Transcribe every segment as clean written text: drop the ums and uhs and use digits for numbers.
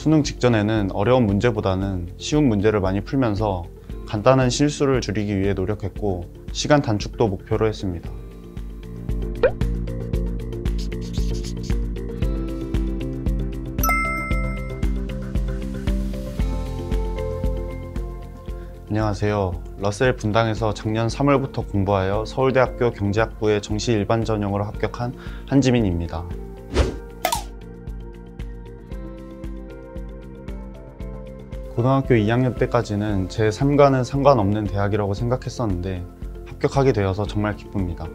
수능 직전에는 어려운 문제보다는 쉬운 문제를 많이 풀면서 간단한 실수를 줄이기 위해 노력했고, 시간 단축도 목표로 했습니다. 안녕하세요. 러셀 분당에서 작년 3월부터 공부하여 서울대학교 경제학부의 정시 일반 전형으로 합격한 한지민입니다. 고등학교 2학년 때까지는 제 삶과는 상관없는 대학이라고 생각했었는데 합격하게 되어서 정말 기쁩니다.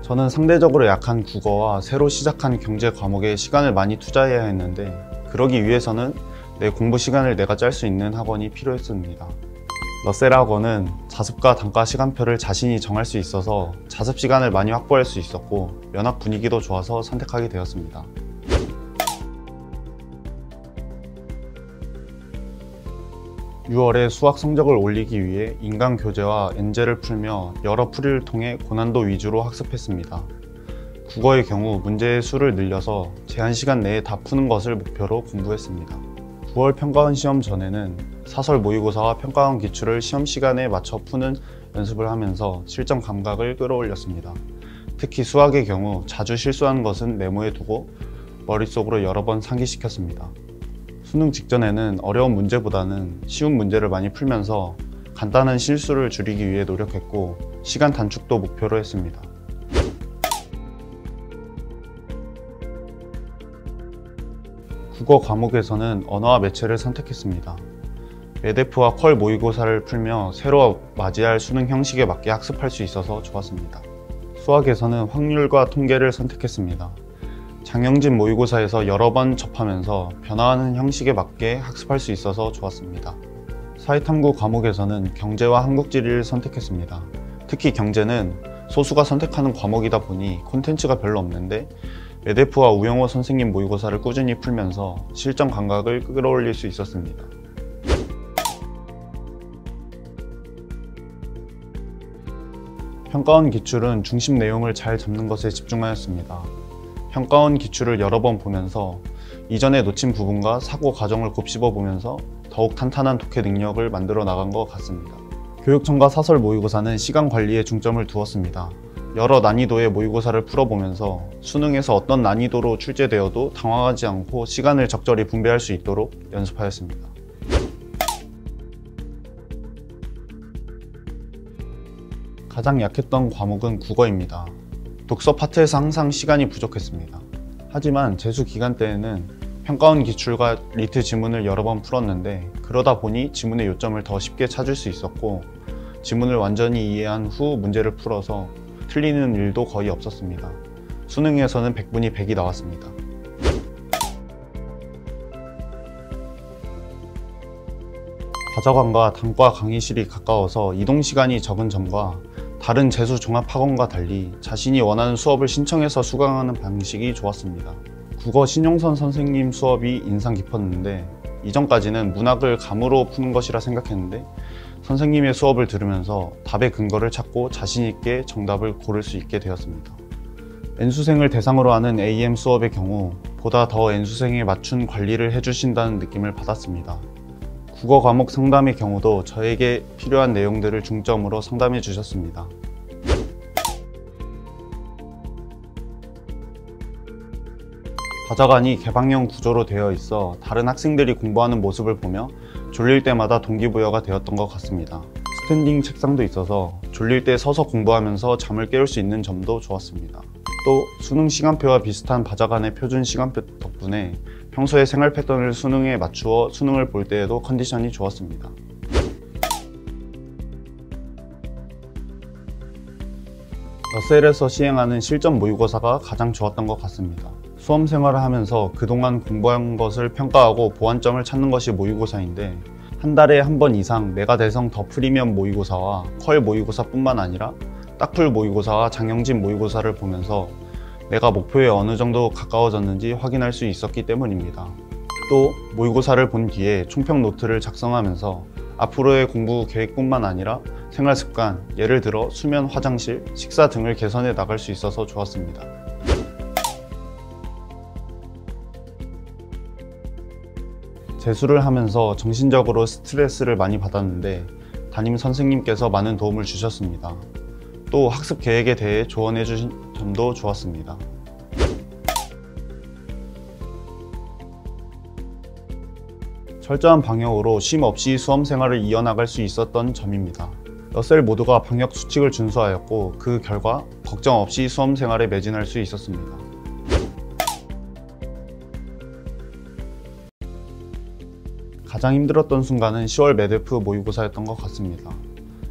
저는 상대적으로 약한 국어와 새로 시작한 경제 과목에 시간을 많이 투자해야 했는데, 그러기 위해서는 내 공부 시간을 내가 짤 수 있는 학원이 필요했습니다. 러셀 학원은 자습과 단과 시간표를 자신이 정할 수 있어서 자습 시간을 많이 확보할 수 있었고, 면학 분위기도 좋아서 선택하게 되었습니다. (6월에) 수학 성적을 올리기 위해 인간 교재와 엔제를 풀며 여러 풀이를 통해 고난도 위주로 학습했습니다. 국어의 경우 문제의 수를 늘려서 제한 시간 내에 다 푸는 것을 목표로 공부했습니다. 9월 평가원 시험 전에는 사설 모의고사와 평가원 기출을 시험 시간에 맞춰 푸는 연습을 하면서 실전 감각을 끌어올렸습니다. 특히 수학의 경우 자주 실수하는 것은 메모해 두고 머릿속으로 여러 번 상기시켰습니다. 수능 직전에는 어려운 문제보다는 쉬운 문제를 많이 풀면서 간단한 실수를 줄이기 위해 노력했고, 시간 단축도 목표로 했습니다. 국어 과목에서는 언어와 매체를 선택했습니다. 메데프와 퀄 모의고사를 풀며 새로 맞이할 수능 형식에 맞게 학습할 수 있어서 좋았습니다. 수학에서는 확률과 통계를 선택했습니다. 장영진 모의고사에서 여러 번 접하면서 변화하는 형식에 맞게 학습할 수 있어서 좋았습니다. 사회탐구 과목에서는 경제와 한국지리를 선택했습니다. 특히 경제는 소수가 선택하는 과목이다 보니 콘텐츠가 별로 없는데, 메데프와 우영호 선생님 모의고사를 꾸준히 풀면서 실전 감각을 끌어올릴 수 있었습니다. 평가원 기출은 중심 내용을 잘 잡는 것에 집중하였습니다. 평가원 기출을 여러 번 보면서 이전에 놓친 부분과 사고 과정을 곱씹어 보면서 더욱 탄탄한 독해 능력을 만들어 나간 것 같습니다. 교육청과 사설 모의고사는 시간 관리에 중점을 두었습니다. 여러 난이도의 모의고사를 풀어보면서 수능에서 어떤 난이도로 출제되어도 당황하지 않고 시간을 적절히 분배할 수 있도록 연습하였습니다. 가장 약했던 과목은 국어입니다. 독서 파트에서 항상 시간이 부족했습니다. 하지만 재수 기간 때에는 평가원 기출과 리트 지문을 여러 번 풀었는데, 그러다 보니 지문의 요점을 더 쉽게 찾을 수 있었고, 지문을 완전히 이해한 후 문제를 풀어서 틀리는 일도 거의 없었습니다. 수능에서는 100분이 100이 나왔습니다. 과자관과 단과 강의실이 가까워서 이동 시간이 적은 점과 다른 재수 종합학원과 달리 자신이 원하는 수업을 신청해서 수강하는 방식이 좋았습니다. 국어 신용선 선생님 수업이 인상 깊었는데, 이전까지는 문학을 감으로 푸는 것이라 생각했는데 선생님의 수업을 들으면서 답의 근거를 찾고 자신 있게 정답을 고를 수 있게 되었습니다. N수생을 대상으로 하는 AM 수업의 경우 보다 더 N수생에 맞춘 관리를 해주신다는 느낌을 받았습니다. 국어 과목 상담의 경우도 저에게 필요한 내용들을 중점으로 상담해 주셨습니다. 과자관이 개방형 구조로 되어 있어 다른 학생들이 공부하는 모습을 보며 졸릴 때마다 동기부여가 되었던 것 같습니다. 스탠딩 책상도 있어서 졸릴 때 서서 공부하면서 잠을 깨울 수 있는 점도 좋았습니다. 또 수능 시간표와 비슷한 바자간의 표준 시간표 덕분에 평소의 생활 패턴을 수능에 맞추어 수능을 볼 때에도 컨디션이 좋았습니다. 러셀에서 시행하는 실전 모의고사가 가장 좋았던 것 같습니다. 수험 생활을 하면서 그동안 공부한 것을 평가하고 보완점을 찾는 것이 모의고사인데, 한 달에 한 번 이상 메가대성 더 프리미엄 모의고사와 퀄 모의고사뿐만 아니라 딱풀 모의고사와 장영진 모의고사를 보면서 내가 목표에 어느 정도 가까워졌는지 확인할 수 있었기 때문입니다. 또 모의고사를 본 뒤에 총평 노트를 작성하면서 앞으로의 공부 계획뿐만 아니라 생활 습관, 예를 들어 수면, 화장실, 식사 등을 개선해 나갈 수 있어서 좋았습니다. 재수를 하면서 정신적으로 스트레스를 많이 받았는데 담임 선생님께서 많은 도움을 주셨습니다. 또 학습 계획에 대해 조언해 주신 점도 좋았습니다. 철저한 방역으로 쉼 없이 수험 생활을 이어나갈 수 있었던 점입니다. 러셀 모두가 방역 수칙을 준수하였고 그 결과 걱정 없이 수험 생활에 매진할 수 있었습니다. 가장 힘들었던 순간은 10월 매드프 모의고사였던 것 같습니다.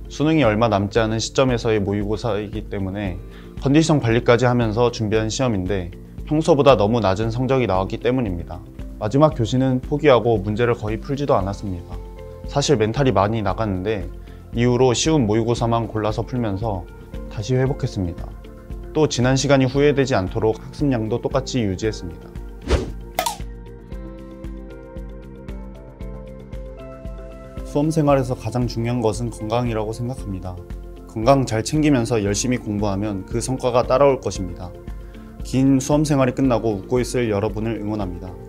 수능이 얼마 남지 않은 시점에서의 모의고사이기 때문에 컨디션 관리까지 하면서 준비한 시험인데 평소보다 너무 낮은 성적이 나왔기 때문입니다. 마지막 교시는 포기하고 문제를 거의 풀지도 않았습니다. 사실 멘탈이 많이 나갔는데 이후로 쉬운 모의고사만 골라서 풀면서 다시 회복했습니다. 또 지난 시간이 후회되지 않도록 학습량도 똑같이 유지했습니다. 수험 생활에서 가장 중요한 것은 건강이라고 생각합니다. 건강 잘 챙기면서 열심히 공부하면 그 성과가 따라올 것입니다. 긴 수험 생활이 끝나고 웃고 있을 여러분을 응원합니다.